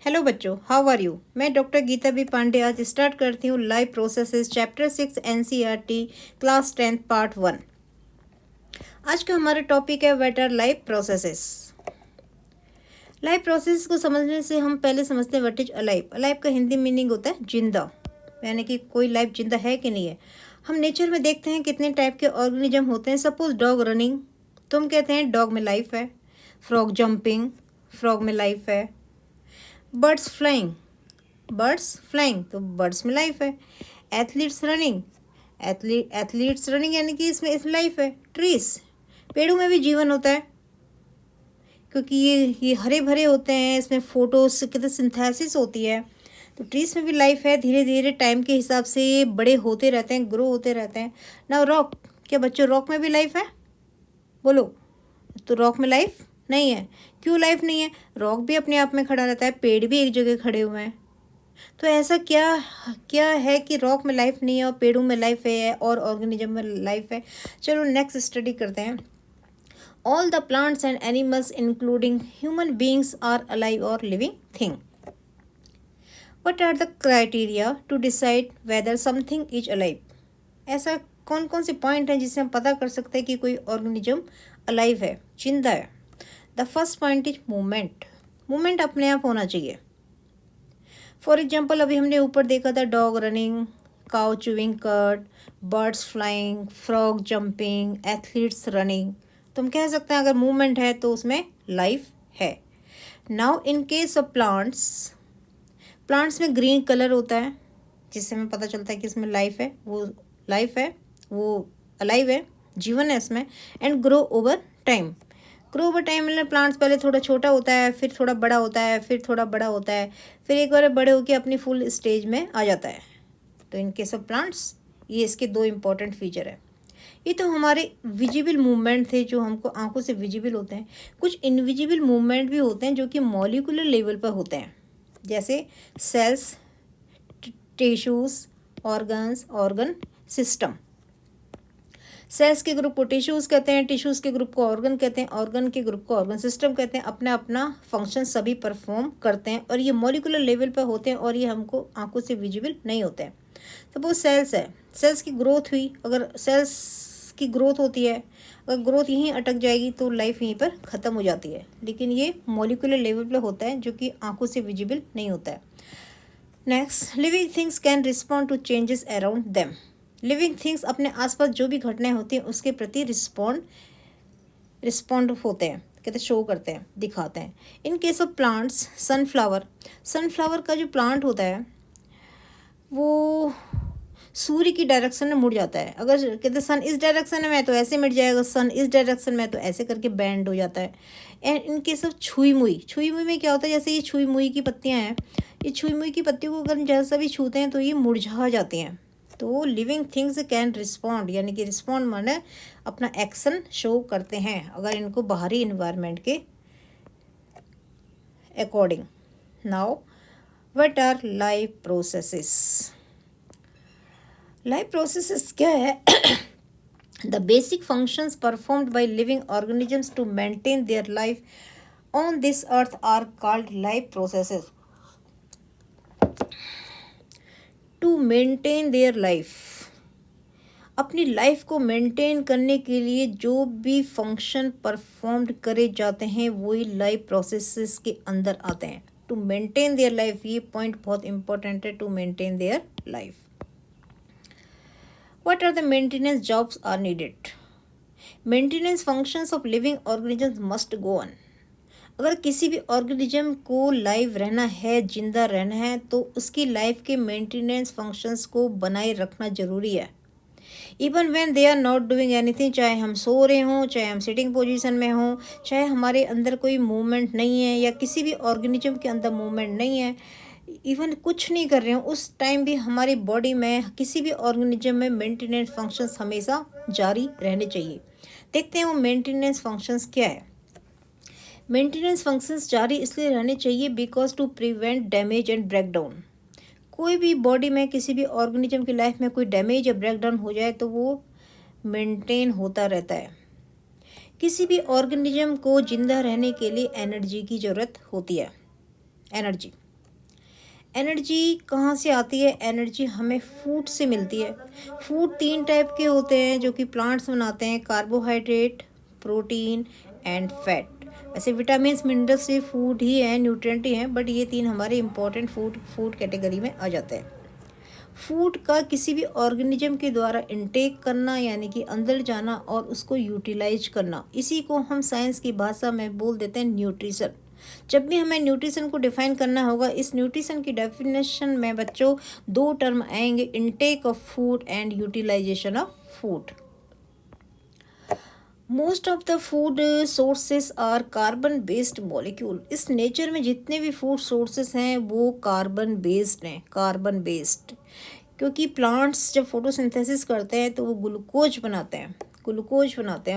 Hello बच्चों, how are you. मैं doctor Gita B Pandey आज स्टार्ट करती हूँ life processes chapter 6 NCERT class 10 part 1। आज का हमारा टॉपिक है what are life processes. Life process को समझने से हम पहले समझते हैं व्हाट इज अलाइव। अलाइव का हिंदी मीनिंग होता है जिंदा, यानी कि कोई लाइफ जिंदा है कि नहीं है। हम नेचर में देखते हैं कितने टाइप के ऑर्गेनिज्म होते हैं। सपोज डॉग रनिंग, तो हम कहते हैं डॉग में लाइफ है। फ्रॉग जंपिंग, फ्रॉग में लाइफ है। बर्ड्स फ्लाइंग, बर्ड्स फ्लाइंग, तो बर्ड्स में लाइफ है। एथलीट्स रनिंग, एथलीट्स रनिंग यानी कि इसमें लाइफ है। ट्रीज, पेड़ों में भी जीवन होता है क्योंकि ये हरे भरे होते हैं, इसमें फोटोस कितने सिंथेसिस होती है, तो ट्रीज में भी लाइफ है। धीरे धीरे टाइम के हिसाब से ये बड़े होते रहते हैं, ग्रो होते रहते हैं। ना रॉक, क्या बच्चों रॉक में भी लाइफ है? बोलो। तो रॉक में लाइफ नहीं है। क्यों लाइफ नहीं है? रॉक भी अपने आप में खड़ा रहता है, पेड़ भी एक जगह खड़े हुए हैं। तो ऐसा क्या क्या है कि रॉक में लाइफ नहीं है और पेड़ों में लाइफ है और ऑर्गेनिज्म में लाइफ है? चलो नेक्स्ट स्टडी करते हैं। All the plants and animals including human beings are alive और living thing. What are the criteria to decide whether something is alive? ऐसा कौन कौन से पॉइंट हैं जिससे हम पता कर सकते हैं कि कोई ऑर्गेनिज्म अलाइव है, जिंदा है? The first point is movement. Movement अपने आप होना चाहिए। फॉर एग्जाम्पल अभी हमने ऊपर देखा था dog running, cow chewing curd, birds flying, frog jumping, athletes running. तो हम कह सकते हैं अगर मूवमेंट है तो उसमें लाइफ है। Now in case of plants, plants में ग्रीन कलर होता है जिससे हमें पता चलता है कि इसमें लाइफ है, वो अलाइव है, जीवन है इसमें। And grow over time, grow over time मतलब प्लांट्स पहले थोड़ा छोटा होता है, फिर थोड़ा बड़ा होता है, फिर थोड़ा बड़ा होता है, फिर एक बार बड़े होकर अपनी फुल स्टेज में आ जाता है। तो इन केस ऑफ प्लांट्स ये इसके दो इम्पॉर्टेंट फीचर है। ये तो हमारे विजिबल मूवमेंट थे जो हमको आंखों से विजिबल होते हैं। कुछ इनविजिबल मूवमेंट भी होते हैं जो कि मॉलिक्यूलर लेवल पर होते हैं, जैसे cells, tissues, organs, organ system. Cells के ग्रुप को टिश्यूज़ कहते हैं, टिश्यूज़ के ग्रुप को ऑर्गन कहते हैं, ऑर्गन के ग्रुप को ऑर्गन सिस्टम कहते हैं। अपना अपना फंक्शन सभी परफॉर्म करते हैं और ये मॉलिक्यूलर लेवल पर होते हैं और ये हमको आंखों से विजिबल नहीं होते हैं। सपोज सेल्स है, सेल्स की ग्रोथ हुई, अगर सेल्स की ग्रोथ होती है, अगर ग्रोथ यहीं अटक जाएगी तो लाइफ यहीं पर ख़त्म हो जाती है। लेकिन ये मॉलिक्यूलर लेवल पर होता है जो कि आंखों से विजिबल नहीं होता है। Next, living things can respond to changes around them. Living things अपने आसपास जो भी घटनाएं होती हैं उसके प्रति रिस्पॉन्ड होते हैं, कहते शो करते हैं, दिखाते हैं। इन case of plants, sunflower, sunflower का जो प्लांट होता है वो सूर्य की डायरेक्शन में मुड़ जाता है। अगर कहते सन इस डायरेक्शन में तो ऐसे मुड़ जाएगा, सन इस डायरेक्शन में तो ऐसे करके बैंड हो जाता है। एंड इन केस ऑफ छुई मुई, छुई मुई में क्या होता है, जैसे ये छुई मुई की पत्तियां हैं, ये छुई मुई की पत्तियों को अगर जैसा भी छूते हैं तो ये मुरझा जाती हैं। तो लिविंग थिंग्स कैन रिस्पॉन्ड, यानी कि रिस्पॉन्ड माने अपना एक्शन शो करते हैं अगर इनको बाहरी इन्वायरमेंट के according. Now what are life processes? Life processes क्या है? The basic functions performed by living organisms to maintain their life on this earth are called life processes. To maintain their life, अपनी life को maintain करने के लिए जो भी function performed करे जाते हैं वही लाइफ प्रोसेसेस के अंदर आते हैं। टू मेंटेन देयर लाइफ, ये पॉइंट बहुत इंपॉर्टेंट है, to maintain their life. What are the maintenance jobs are needed? Maintenance functions of living organisms must go on. अगर किसी भी ऑर्गेनिज्म को लाइव रहना है, जिंदा रहना है, तो उसकी लाइफ के मेंटेनेंस फंक्शंस को बनाए रखना जरूरी है। Even when they are not doing anything, चाहे हम सो रहे हों, चाहे हम सिटिंग पोजीशन में हों, चाहे हमारे अंदर कोई मूवमेंट नहीं है या किसी भी ऑर्गेनिज्म के अंदर मूवमेंट नहीं है, इवन कुछ नहीं कर रहे हो, उस टाइम भी हमारी बॉडी में किसी भी ऑर्गेनिज्म में मेंटेनेंस फंक्शंस हमेशा जारी रहने चाहिए। देखते हैं वो मेंटेनेंस फंक्शंस क्या है। मेंटेनेंस फंक्शंस जारी इसलिए रहने चाहिए because to prevent damage and breakdown. कोई भी बॉडी में किसी भी ऑर्गेनिज्म की लाइफ में कोई डैमेज या ब्रेकडाउन हो जाए तो वो मेंटेन होता रहता है। किसी भी ऑर्गेनिज्म को जिंदा रहने के लिए एनर्जी की ज़रूरत होती है, एनर्जी। एनर्जी कहाँ से आती है? एनर्जी हमें फूड से मिलती है। फूड 3 टाइप के होते हैं जो कि प्लांट्स बनाते हैं, कार्बोहाइड्रेट, प्रोटीन एंड फैट। वैसे विटामिन्स, मिनरल्स ये फूड ही हैं, न्यूट्रिएंट ही हैं, बट ये 3 हमारे इंपॉर्टेंट फूड कैटेगरी में आ जाते हैं। फूड का किसी भी ऑर्गेनिज्म के द्वारा इनटेक करना यानी कि अंदर जाना और उसको यूटिलाइज करना, इसी को हम साइंस की भाषा में बोल देते हैं न्यूट्रिशन। जब भी हमें न्यूट्रिशन को डिफाइन करना होगा, इस न्यूट्रिशन की डेफिनेशन में बच्चों 2 टर्म आएंगे, intake of food and utilisation of food. Most of the food sources are carbon based molecule. इस नेचर में जितने भी फूड सोर्सेस हैं वो कार्बन बेस्ड हैं, कार्बन बेस्ड। क्योंकि प्लांट्स जब फोटोसिंथेसिस करते हैं तो वो ग्लूकोज बनाते हैं,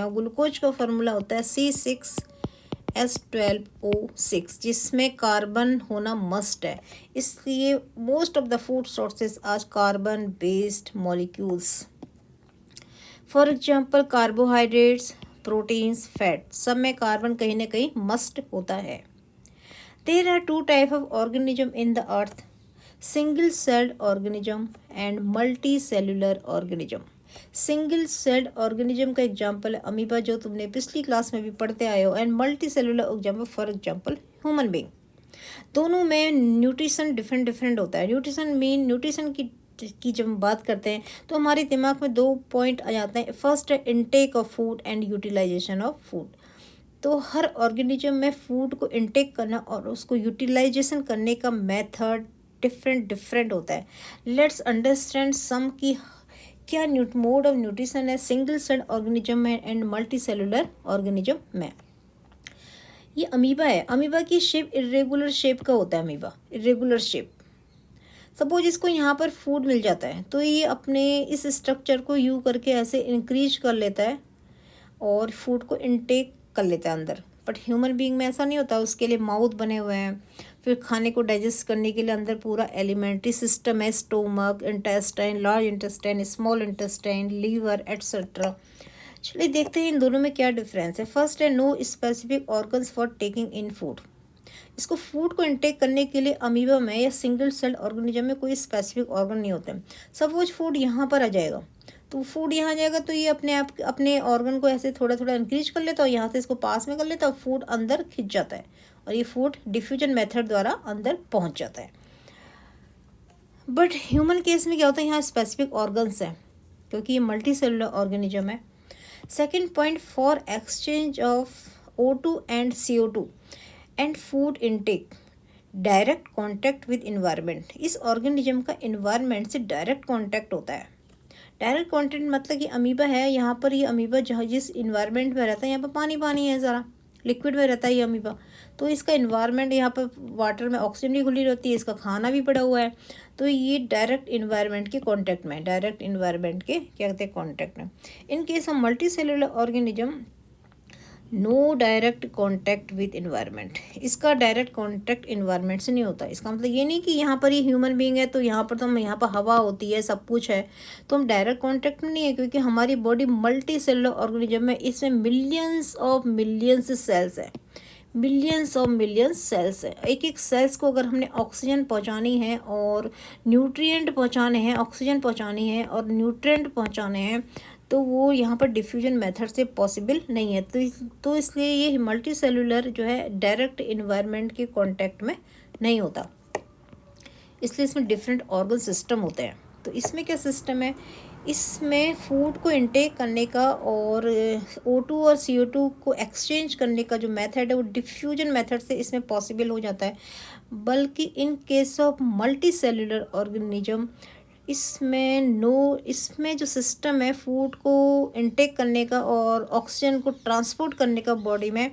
और ग्लूकोज का फार्मूला होता है C6H12O6, जिसमें कार्बन होना मस्ट है। इसलिए most of the food sources are carbon based molecules. For example carbohydrates, proteins, fat, सब में कार्बन कहीं ना कहीं मस्ट होता है। There are 2 type of organism in the earth, single celled organism and multi cellular organism. Single celled organism का example है amoeba, जो तुमने पिछली क्लास में भी पढ़ते आए हो, and multi cellular example for example human being. दोनों में न्यूट्रिशन डिफरेंट होता है। न्यूट्रिशन की जब हम बात करते हैं तो हमारे दिमाग में 2 पॉइंट आ जाते हैं। फर्स्ट है intake of food and utilisation of food. तो हर ऑर्गेनिज्म में फूड को इनटेक करना और उसको यूटिलाइजेशन करने का मेथड डिफरेंट होता है। लेट्स अंडरस्टैंड सम की क्या मोड ऑफ न्यूट्रिशन है सिंगल सेल ऑर्गेनिज्म में एंड मल्टी सेलुलर ऑर्गेनिज्म में। ये अमीबा है। अमीबा की शेप इरेगुलर शेप का होता है। Amoeba irregular shape. सपोज इसको यहाँ पर फूड मिल जाता है तो ये अपने इस स्ट्रक्चर को यू करके ऐसे इंक्रीज कर लेता है और फूड को इनटेक कर लेता है अंदर। बट ह्यूमन बीइंग में ऐसा नहीं होता। उसके लिए माउथ बने हुए हैं, फिर खाने को डाइजेस्ट करने के लिए अंदर पूरा एलिमेंट्री सिस्टम है, stomach, intestine, large intestine, small intestine, liver etcetera. चलिए देखते हैं इन दोनों में क्या डिफरेंस है। फर्स्ट है no specific organs for taking in food. इसको फूड को इनटेक करने के लिए अमीबा में या सिंगल सेल ऑर्गेनिज्म में कोई स्पेसिफिक ऑर्गन नहीं होते। सपोज फूड यहाँ पर आ जाएगा तो फूड यहाँ जाएगा तो ये अपने आप अपने ऑर्गन को ऐसे थोड़ा थोड़ा इंक्रीज कर लेता है और यहाँ से इसको पास में कर लेता है और फूड अंदर खिंच जाता है और ये फूड डिफ्यूजन मेथड द्वारा अंदर पहुँच जाता है। बट ह्यूमन केस में क्या होता है, यहाँ स्पेसिफिक ऑर्गन्स हैं क्योंकि ये मल्टी सेलुलर ऑर्गेनिज्म है। Second point, for exchange of O2 and CO2 and food intake, direct contact with environment. इस ऑर्गेनिज्म का इन्वायरमेंट से डायरेक्ट कॉन्टैक्ट होता है। डायरेक्ट कॉन्टैक्ट मतलब कि अमीबा है, यहाँ पर ये अमीबा जहाँ जिस इन्वायरमेंट में रहता है यहाँ पर पानी है, ज़रा लिक्विड में रहता है ये अमीबा, तो इसका इन्वायरमेंट यहाँ पर वाटर में ऑक्सीजन भी खुली रहती है, इसका खाना भी पड़ा हुआ है, तो ये डायरेक्ट इन्वायरमेंट के कॉन्टैक्ट में, डायरेक्ट इन्वायरमेंट के क्या कहते हैं कॉन्टैक्ट में। In case of multi cellular organism no direct contact with environment. इसका डायरेक्ट कॉन्टैक्ट इन्वायरमेंट से नहीं होता। इसका मतलब ये नहीं कि यहाँ पर ये ह्यूमन बीइंग है तो यहाँ पर तो हम यहाँ पर हवा होती है, सब कुछ है, तो हम डायरेक्ट कॉन्टैक्ट में नहीं है क्योंकि हमारी बॉडी मल्टी सेलुलर ऑर्गेनिज्म है। इसमें मिलियंस ऑफ मिलियंस सेल्स है, मिलियंस सेल्स है। एक एक सेल्स को अगर हमने ऑक्सीजन पहुँचानी है और न्यूट्रिएंट पहुँचाने हैं, ऑक्सीजन पहुँचानी है और न्यूट्रिएंट पहुँचाने हैं तो वो यहाँ पर डिफ्यूजन मेथड से पॉसिबल नहीं है। तो इसलिए ये मल्टी सेलुलर जो है डायरेक्ट इन्वायरमेंट के कांटेक्ट में नहीं होता, इसलिए इसमें डिफरेंट ऑर्गन सिस्टम होते हैं। तो इसमें क्या सिस्टम है, इसमें फूड को इनटेक करने का और O2 और CO2 को एक्सचेंज करने का जो मेथड है वो डिफ्यूजन मेथड से इसमें पॉसिबल हो जाता है। बल्कि इन case of multi cellular organism इसमें जो सिस्टम है फूड को इनटेक करने का और ऑक्सीजन को ट्रांसपोर्ट करने का बॉडी में,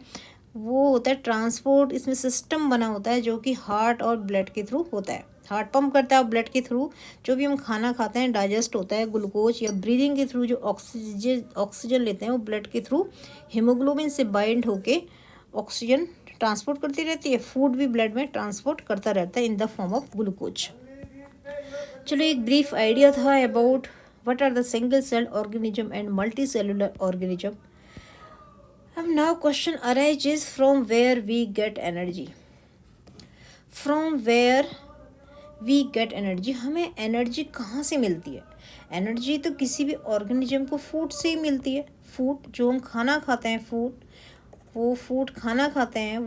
वो होता है ट्रांसपोर्ट। इसमें सिस्टम बना होता है जो कि हार्ट और ब्लड के थ्रू होता है। हार्ट पंप करता है और ब्लड के थ्रू जो भी हम खाना खाते हैं डाइजेस्ट होता है। ग्लूकोज या ब्रीदिंग के थ्रू जो ऑक्सीजन लेते हैं वो ब्लड के थ्रू हीमोग्लोबिन से बाइंड होके ऑक्सीजन ट्रांसपोर्ट करती रहती है। फूड भी ब्लड में ट्रांसपोर्ट करता रहता है in the form of glucose. चलो एक ब्रीफ आइडिया था about what are the single cell organism and multi cellular organism. अब now question arises from where we get energy, from where we get energy, हमें energy कहाँ से मिलती है? Energy तो किसी भी ऑर्गेनिज्म को फूड से ही मिलती है। फूड जो हम खाना खाते हैं, वो फूड खाना खाते हैं,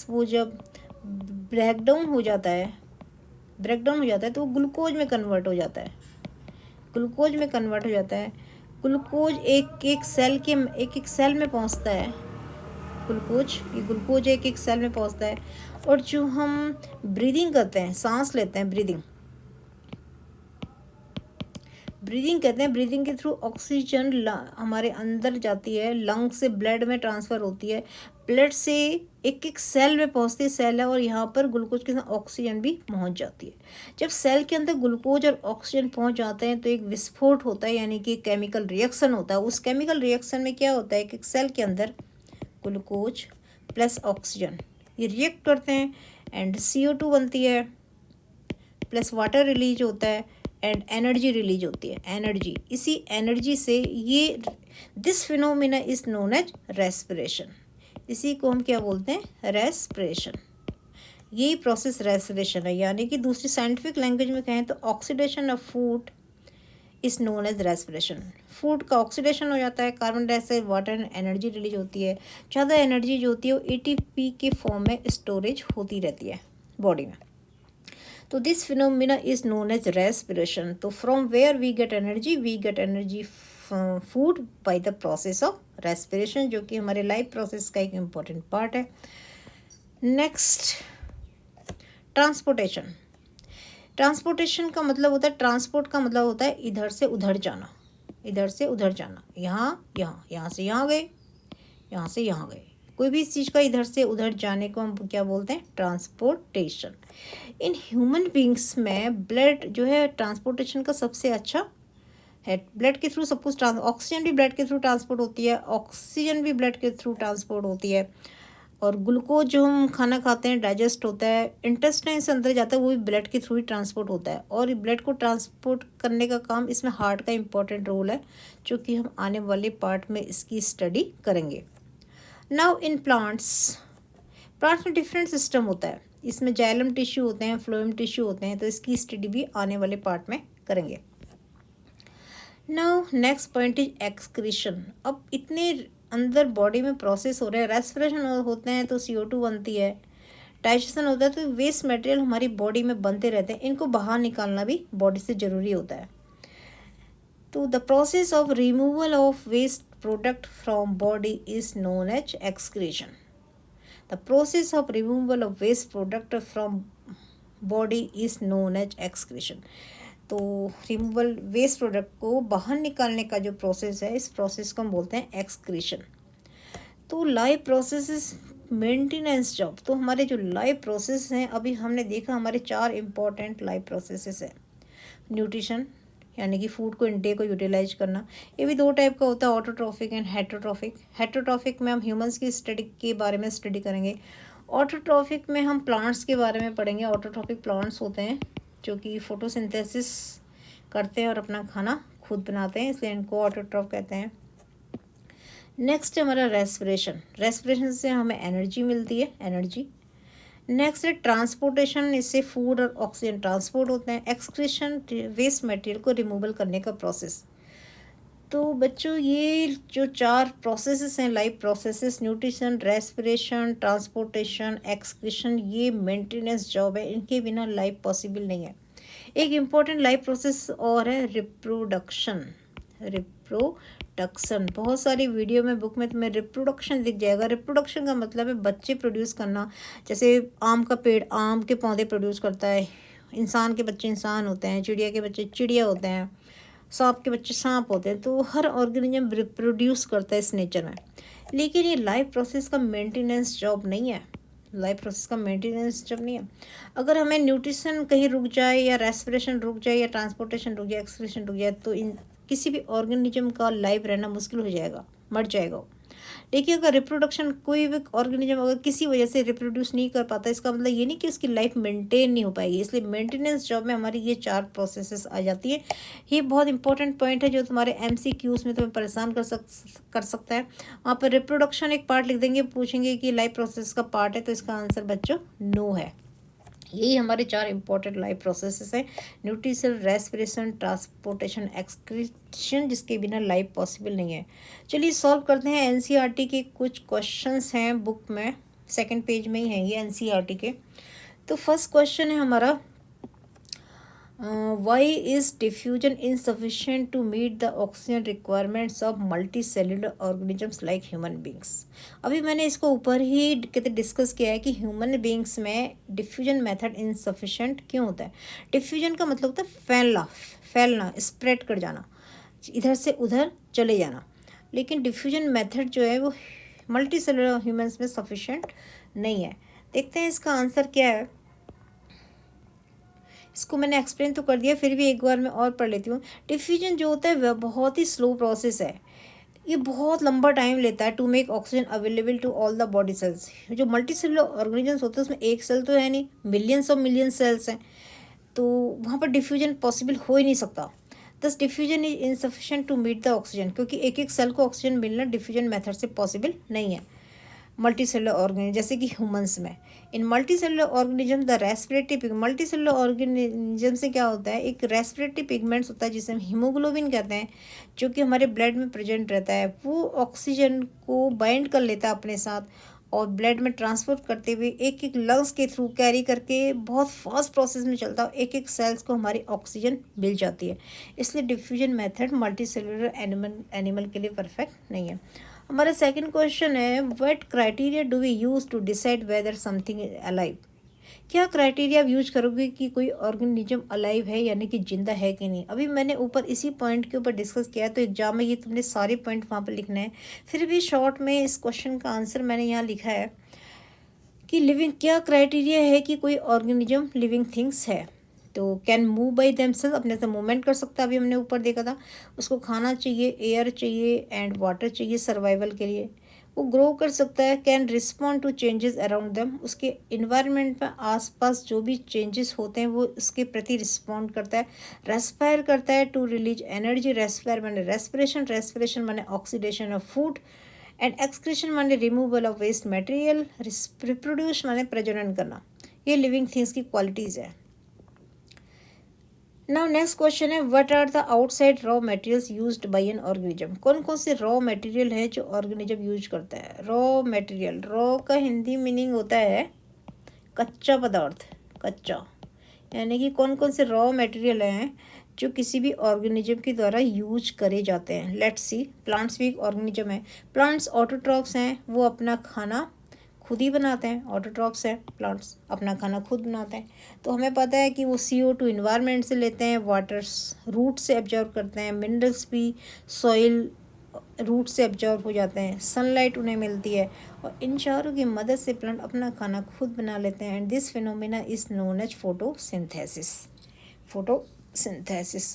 वो जब ब्रेकडाउन हो जाता है तो वो ग्लूकोज में कन्वर्ट हो जाता है। ग्लूकोज एक एक सेल में पहुंचता है। ग्लूकोज एक एक सेल में पहुंचता है। और जो हम ब्रीदिंग करते हैं, सांस लेते हैं, ब्रीदिंग कहते हैं, ब्रीदिंग के थ्रू ऑक्सीजन हमारे अंदर जाती है, लंग से ब्लड में ट्रांसफ़र होती है, ब्लड से एक एक सेल में पहुंचती है, सेल है, और यहाँ पर ग्लूकोज के साथ ऑक्सीजन भी पहुंच जाती है। जब सेल के अंदर ग्लूकोज और ऑक्सीजन पहुंच जाते हैं तो एक विस्फोट होता है, यानी कि केमिकल रिएक्शन होता है। उस केमिकल रिएक्शन में क्या होता है कि सेल के अंदर ग्लूकोज प्लस ऑक्सीजन ये रिएक्ट करते हैं एंड CO2 बनती है, प्लस वाटर रिलीज होता है एंड एनर्जी रिलीज होती है। एनर्जी, इसी एनर्जी से ये this phenomena is known as respiration. इसी को हम क्या बोलते हैं? रेस्पिरेशन। यही प्रोसेस रेस्पिरेशन है, यानी कि दूसरी साइंटिफिक लैंग्वेज में कहें तो oxidation of food is known as respiration. Food का ऑक्सीडेशन हो जाता है, carbon dioxide, water and energy release होती है। ज़्यादा एनर्जी जो होती है वो ATP के फॉर्म में स्टोरेज होती रहती है बॉडी में। तो this phenomena is known as respiration. तो from where we get energy food by the process of respiration, जो कि हमारे लाइफ प्रोसेस का एक इम्पॉर्टेंट पार्ट है। नेक्स्ट, ट्रांसपोर्टेशन का मतलब होता है, ट्रांसपोर्ट का मतलब होता है इधर से उधर जाना, यहाँ से यहाँ गए, यहाँ से यहाँ गए। कोई भी चीज़ का इधर से उधर जाने को हम क्या बोलते हैं? ट्रांसपोर्टेशन। इन ह्यूमन बींग्स में ब्लड जो है ट्रांसपोर्टेशन का सबसे अच्छा है। ब्लड के थ्रू सब कुछ ऑक्सीजन भी ब्लड के थ्रू ट्रांसपोर्ट होती है, और ग्लूकोज जो हम खाना खाते हैं डाइजेस्ट होता है, इंटेस्टाइन से अंदर जाता है, वो भी ब्लड के थ्रू ही ट्रांसपोर्ट होता है। और ब्लड को ट्रांसपोर्ट करने का काम इसमें हार्ट का इंपॉर्टेंट रोल है, जो कि हम आने वाले पार्ट में इसकी स्टडी करेंगे। नाउ इन प्लांट्स में डिफरेंट सिस्टम होता है। इसमें जाइलम टिश्यू होते हैं, फ्लोएम टिश्यू होते हैं, तो इसकी स्टडी भी आने वाले पार्ट में करेंगे। Now next point is excretion. अब इतने अंदर बॉडी में प्रोसेस हो रहे हैं, रेस्पिरेशन होते हैं तो CO2 बनती है, डाइजेशन होता है तो वेस्ट मटेरियल हमारी बॉडी में बनते रहते हैं, इनको बाहर निकालना भी बॉडी से ज़रूरी होता है। तो the process of removal of waste product from body is known as excretion. The process of removal of waste product from body is known as excretion. तो रिमूवल वेस्ट प्रोडक्ट को बाहर निकालने का जो प्रोसेस है, इस प्रोसेस को हम बोलते हैं एक्सक्रीशन। तो लाइफ प्रोसेसेस मेंटेनेंस जॉब, तो हमारे जो लाइफ प्रोसेस हैं, अभी हमने देखा हमारे 4 इम्पॉर्टेंट लाइफ प्रोसेसेस है। न्यूट्रिशन, यानी कि फूड को इंटेक को यूटिलाइज करना, ये भी 2 टाइप का होता है, ऑटोट्रॉफिक एंड हेटरोट्रॉफिक। हेटरोट्रॉफिक में हम ह्यूमंस की स्टडी के बारे में स्टडी करेंगे, ऑटोट्रॉफिक में हम प्लांट्स के बारे में पढ़ेंगे। ऑटोट्रॉफिक प्लांट्स होते हैं जो कि फोटोसिंथेसिस करते हैं और अपना खाना खुद बनाते हैं, इसलिए इनको ऑटोट्रॉफ कहते हैं। नेक्स्ट है हमारा रेस्पिरेशन से हमें एनर्जी मिलती है, एनर्जी। नेक्स्ट है ट्रांसपोर्टेशन, इससे फूड और ऑक्सीजन ट्रांसपोर्ट होते हैं। एक्सक्रीशन, वेस्ट मटेरियल को रिमूवल करने का प्रोसेस। तो बच्चों, ये जो 4 प्रोसेसेस हैं, life processes, nutrition, respiration, transportation, excretion, ये मेंटेनेंस जॉब है, इनके बिना लाइफ पॉसिबल नहीं है। एक इम्पॉर्टेंट लाइफ प्रोसेस और है रिप्रोडक्शन। बहुत सारी वीडियो में, बुक में तुम्हें रिप्रोडक्शन दिख जाएगा। रिप्रोडक्शन का मतलब है बच्चे प्रोड्यूस करना। जैसे आम का पेड़ आम के पौधे प्रोड्यूस करता है, इंसान के बच्चे इंसान होते हैं, चिड़िया के बच्चे चिड़िया होते हैं, सांप के बच्चे सांप होते हैं। तो हर ऑर्गेनिज्म रिप्रोड्यूस करता है इस नेचर में, लेकिन ये लाइफ प्रोसेस का मेंटेनेंस जॉब नहीं है। अगर हमें न्यूट्रिशन कहीं रुक जाए, या रेस्पिरेशन रुक जाए, या ट्रांसपोर्टेशन रुक जाए, एक्सक्रीशन रुक जाए, तो इन किसी भी ऑर्गेनिज्म का लाइफ रहना मुश्किल हो जाएगा, मर जाएगा। लेकिन अगर रिप्रोडक्शन, कोई भी ऑर्गेनिज्म अगर किसी वजह से रिप्रोड्यूस नहीं कर पाता, इसका मतलब ये नहीं कि उसकी लाइफ मेंटेन नहीं हो पाएगी। इसलिए मेंटेनेंस जॉब में हमारी ये 4 प्रोसेसेस आ जाती है। ये बहुत इंपॉर्टेंट पॉइंट है जो तुम्हारे MCQs में तुम्हें परेशान कर सकता है। वहाँ पर रिप्रोडक्शन एक पार्ट लिख देंगे, पूछेंगे कि लाइफ प्रोसेस का पार्ट है, तो इसका आंसर बच्चों नो है। यही हमारे 4 इंपॉर्टेंट लाइफ प्रोसेसेस हैं: न्यूट्रिशन, रेस्पिरेशन, ट्रांसपोर्टेशन, एक्सक्रीशन, जिसके बिना लाइफ पॉसिबल नहीं है। चलिए सॉल्व करते हैं। एनसीईआरटी के कुछ क्वेश्चंस हैं बुक में, सेकंड पेज में ही हैं ये एनसीईआरटी के। तो फर्स्ट क्वेश्चन है हमारा, why is diffusion insufficient to meet the oxygen requirements of multicellular organisms like human beings. अभी मैंने इसको ऊपर ही कहते डिस्कस किया है कि ह्यूमन बींग्स में डिफ्यूजन मेथड इनसफिशिएंट क्यों होता है। डिफ्यूजन का मतलब होता है फैलना, फैलना, स्प्रेड कर जाना, इधर से उधर चले जाना। लेकिन डिफ्यूजन मेथड जो है वो मल्टी सेल्युलर ह्यूमन्स में सफिशिएंट नहीं है। देखते हैं इसका आंसर क्या है। इसको मैंने एक्सप्लेन तो कर दिया, फिर भी एक बार मैं और पढ़ लेती हूँ। डिफ्यूजन जो होता है वह बहुत ही स्लो प्रोसेस है। ये बहुत लंबा टाइम लेता है to make oxygen available to all the body cells. जो मल्टी सेलुलर ऑर्गेनिजम्स होते हैं उसमें एक सेल तो है नहीं, मिलियंस ऑफ मिलियन सेल्स हैं, तो वहाँ पर डिफ्यूजन पॉसिबल हो ही नहीं सकता। Thus diffusion is insufficient to meet the oxygen, क्योंकि एक एक सेल को ऑक्सीजन मिलना डिफ्यूजन मेथड से पॉसिबल नहीं है मल्टी सेलुलर ऑर्गेनिज्म जैसे कि ह्यूमंस में। In multi cellular organism the respiratory multi cellular organism से क्या होता है, एक रेस्पिरेटरी पिगमेंट्स होता है जिसे हम हीमोग्लोबिन कहते हैं, जो कि हमारे ब्लड में प्रेजेंट रहता है। वो ऑक्सीजन को बाइंड कर लेता है अपने साथ और ब्लड में ट्रांसपोर्ट करते हुए एक एक लंग्स के थ्रू कैरी करके बहुत फास्ट प्रोसेस में चलता है, एक एक सेल्स को हमारी ऑक्सीजन मिल जाती है। इसलिए diffusion method multicellular animal के लिए परफेक्ट नहीं है। हमारा सेकंड क्वेश्चन है, what criteria do we use to decide whether something is alive. क्या क्राइटेरिया आप यूज करोगे कि कोई ऑर्गेनिज्म अलाइव है यानी कि जिंदा है कि नहीं। अभी मैंने ऊपर इसी पॉइंट के ऊपर डिस्कस किया है, तो एग्जाम में ये तुमने सारे पॉइंट वहाँ पर लिखने हैं। फिर भी शॉर्ट में इस क्वेश्चन का आंसर मैंने यहाँ लिखा है कि लिविंग, क्या क्राइटेरिया है कि कोई ऑर्गेनिज्म लिविंग थिंग्स है। तो कैन मूव बाई देमसेल्फ, अपने से मूवमेंट कर सकता है, अभी हमने ऊपर देखा था। उसको खाना चाहिए, एयर चाहिए एंड वाटर चाहिए सर्वाइवल के लिए। वो ग्रो कर सकता है। Can respond to changes around them, उसके इन्वायरमेंट में आसपास जो भी चेंजेस होते हैं वो उसके प्रति रिस्पॉन्ड करता है। रेस्पायर करता है टू रिलीज एनर्जी, रेस्पायर माने रेस्पिरेशन, रेस्पिरेशन माने oxidation of food and excretion माने removal of waste material, reproduce माने प्रजनन करना। ये लिविंग थिंग्स की क्वालिटीज़ है। नाउ नेक्स्ट क्वेश्चन है, what are the outside raw materials used by an organism. कौन कौन से रॉ मटेरियल है जो ऑर्गेनिज्म यूज करता है। रॉ मटेरियल, रॉ का हिंदी मीनिंग होता है कच्चा पदार्थ, कच्चा, यानी कि कौन कौन से रॉ मटेरियल हैं जो किसी भी ऑर्गेनिज्म के द्वारा यूज करे जाते हैं। लेट्स सी, प्लांट्स भी एक ऑर्गेनिज्म है। प्लांट्स ऑटोट्रॉफ्स हैं, वो अपना खाना खुद ही बनाते हैं। ऑटोट्रॉफ्स हैं प्लांट्स, अपना खाना खुद बनाते हैं। तो हमें पता है कि वो CO2 इन्वायरमेंट से लेते हैं, वाटर रूट से एब्जॉर्ब करते हैं, मिनरल्स भी सॉइल रूट से एब्जॉर्ब हो जाते हैं, सनलाइट उन्हें मिलती है, और इन चारों की मदद से प्लांट अपना खाना खुद बना लेते हैं। And this phenomena is known as photosynthesis. Photosynthesis,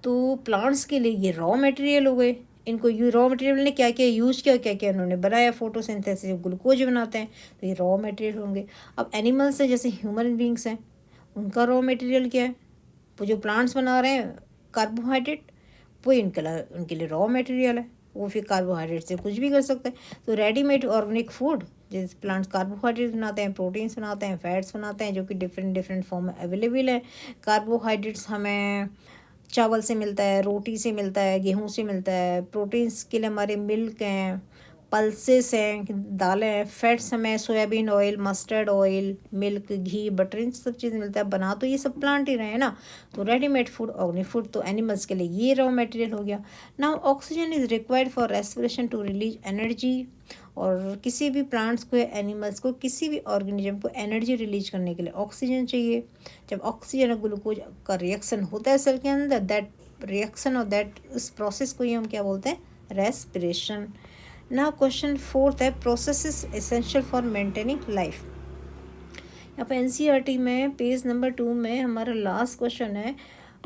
तो प्लांट्स के लिए ये रॉ मटेरियल हो गए। इनको यू रॉ मटेरियल ने क्या क्या यूज किया, क्या क्या उन्होंने बनाया, फोटोसिंथेसिस ग्लूकोज बनाते हैं, तो ये रॉ मटेरियल होंगे। अब एनिमल्स हैं जैसे ह्यूमन बींग्स हैं, उनका रॉ मटेरियल क्या है। वो जो प्लांट्स बना रहे हैं कार्बोहाइड्रेट, वो उनके लिए रॉ मटेरियल है। वो फिर कार्बोहाइड्रेट से कुछ भी कर सकते हैं। तो रेडीमेड ऑर्गेनिक फूड, जैसे प्लांट्स कार्बोहाइड्रेट बनाते हैं, प्रोटीन्स बनाते हैं, फैट्स बनाते हैं, जो कि डिफरेंट डिफरेंट फॉर्म में अवेलेबल है। कार्बोहाइड्रेट्स हमें चावल से मिलता है, रोटी से मिलता है, गेहूं से मिलता है। प्रोटीन्स के लिए हमारे मिल्क हैं, पल्सेस हैं, दालें हैं। फैट्स हमें soybean oil, mustard oil, milk, ghee, butter, इन सब चीज़ मिलता है। बना तो ये सब प्लांट ही रहे हैं ना। तो रेडीमेड फूड, ऑर्गेनिक फूड, तो एनिमल्स के लिए ये रॉ मटेरियल हो गया। Now oxygen is required for respiration to release energy. और किसी भी प्लांट्स को या एनिमल्स को, किसी भी ऑर्गेनिज्म को एनर्जी रिलीज करने के लिए ऑक्सीजन चाहिए। जब ऑक्सीजन और ग्लूकोज का रिएक्शन होता है सेल के अंदर, दैट रिएक्शन और दैट उस प्रोसेस को ही हम क्या बोलते हैं, रेस्पिरेशन। ना क्वेश्चन फोर्थ है, processes essential for maintaining life. यहाँ पर NCERT में पेज नंबर 2 में हमारा लास्ट क्वेश्चन है,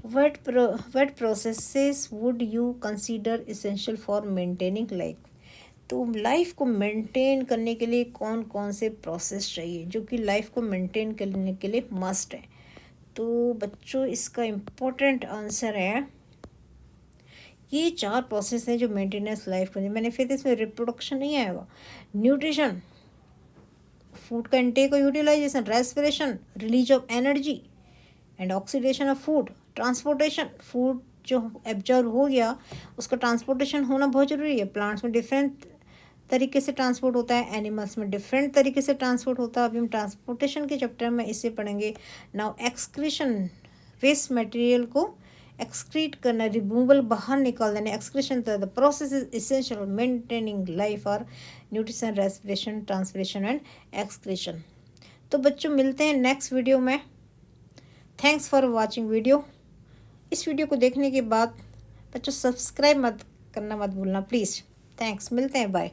what processes would you consider essential for maintaining life. तो लाइफ को मेंटेन करने के लिए कौन कौन से प्रोसेस चाहिए जो कि लाइफ को मेंटेन करने के लिए मस्ट है। तो बच्चों इसका इम्पोर्टेंट आंसर है, ये 4 प्रोसेस हैं जो मेंटेनेंस लाइफ को। मैंने फिर इसमें रिप्रोडक्शन नहीं आएगा, न्यूट्रिशन, फूड का इंटेक और utilisation, respiration, release of energy and oxidation of food, transportation, food जो एब्जॉर्ब हो गया उसका ट्रांसपोर्टेशन होना बहुत ज़रूरी है। प्लांट्स में डिफरेंट तरीके से ट्रांसपोर्ट होता है, एनिमल्स में डिफरेंट तरीके से ट्रांसपोर्ट होता है। अभी हम ट्रांसपोर्टेशन के चैप्टर में इसे पढ़ेंगे। नाउ एक्सक्रीशन, वेस्ट मटेरियल को एक्सक्रीट करना, रिमूवल, बाहर निकाल देना, excretion the process is essential maintaining life और nutrition, respiration, transpiration and excretion. तो बच्चों मिलते हैं नेक्स्ट वीडियो में। Thanks for watching video. इस वीडियो को देखने के बाद बच्चों सब्सक्राइब मत करना मत भूलना प्लीज़। थैंक्स, मिलते हैं, बाय।